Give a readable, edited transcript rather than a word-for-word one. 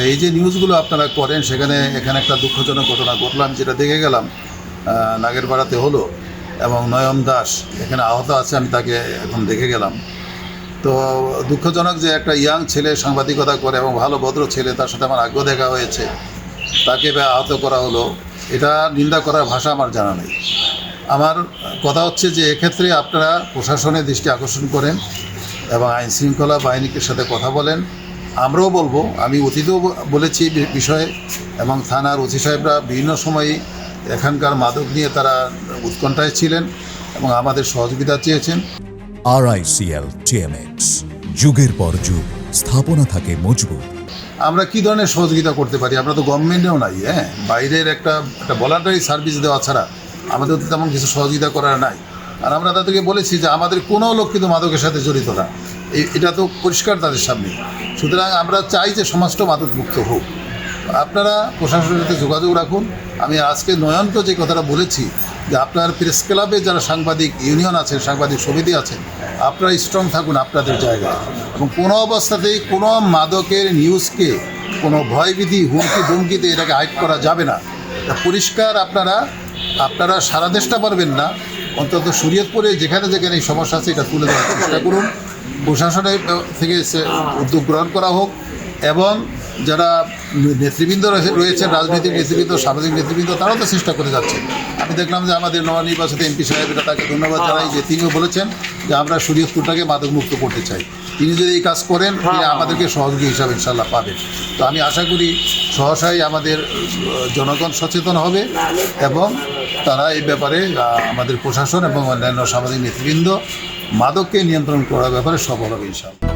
এই যে নিউজগুলো আপনারা করেন সেখানে এখানে একটা দুঃখজনক ঘটনা ঘটলাম, যেটা দেখে গেলাম নাগেরপাড়াতে হলো, এবং নয়ন দাস এখানে আহত আছে, আমি তাকে এখন দেখে গেলাম। তো দুঃখজনক যে একটা ইয়াং ছেলে সাংবাদিকতা করে এবং ভালো ভদ্র ছেলে, তার সাথে আমার আগ্রহ দেখা হয়েছে, তাকে আহত করা হলো। এটা নিন্দা করার ভাষা আমার জানা নেই। আমার কথা হচ্ছে যে এক্ষেত্রে আপনারা প্রশাসনের দৃষ্টি আকর্ষণ করেন এবং আইন শৃঙ্খলা বাহিনীর সাথে কথা বলেন। আমরাও বলবো, আমি অতীতেও বলেছি বিষয়ে, এবং থানার ওসি সাহেবরা বিভিন্ন সময়ই এখানকার মাদক নিয়ে তারা উৎকণ্ঠায় ছিলেন এবং আমাদের সহযোগিতা চেয়েছেন। RICL TMX, যুগের পর যুগ স্থাপনা থাকে মজবুত। আমরা কি ধরনের সহযোগিতা করতে পারি? আমরা তো গভর্নমেন্টেও নাই, বাইরের একটা ভলান্টারি সার্ভিস দেওয়া ছাড়া আমাদের তো তেমন কিছু সহযোগিতা করার নাই। আর আমরা তাদেরকে বলেছি যে আমাদের কোনো লোক কিন্তু মাদকের সাথে জড়িত না, এটা তো পরিষ্কার তাদের সামনে। সুতরাং আমরা চাই যে সমাজটা মাদক মুক্ত হোক। আপনারা প্রশাসনের সাথে যোগাযোগ রাখুন। আমি আজকে নয়নকে যে কথাটা বলেছি যে আপনার প্রেস ক্লাবে যারা সাংবাদিক ইউনিয়ন আছেন, সাংবাদিক সমিতি আছেন, আপনারা স্ট্রং থাকুন আপনাদের জায়গায়, এবং কোনো অবস্থাতেই কোনো মাদকের নিউজকে কোনো ভয়ভীতি হুমকি ধুমকিতে এটাকে হাইড করা যাবে না। পরিষ্কার আপনারা সারা দেশটা পারবেন না, অন্তত শরীয়তপুরে যেখানে যেখানে এই সমস্যা আছে এটা তুলে ধরার চেষ্টা করুন। প্রশাসনের থেকে উদ্যোগ গ্রহণ করা হোক, এবং যারা নেতৃবৃন্দ রয়েছেন, রাজনৈতিক নেতৃবৃন্দ, সামাজিক নেতৃবৃন্দ, তারাও তো চেষ্টা করে যাচ্ছে। আমি দেখলাম যে আমাদের নবনির্বাচিত এমপি সাহেব, এটা তাকে ধন্যবাদ জানাই যে তিনিও বলেছেন যে আমরা শরীয়তপুরটাকে মাদকমুক্ত করতে চাই। তিনি যদি এই কাজ করেন, তিনি আমাদেরকে সহযোগী হিসাবে ইনশাল্লাহ পাবেন। তো আমি আশা করি সহসাই আমাদের জনগণ সচেতন হবে, এবং তারা এই ব্যাপারে আমাদের প্রশাসন এবং অন্যান্য সামাজিক নেতৃবৃন্দ মাদককে নিয়ন্ত্রণ করার ব্যাপারে সফল হবে ইনশাল্লাহ।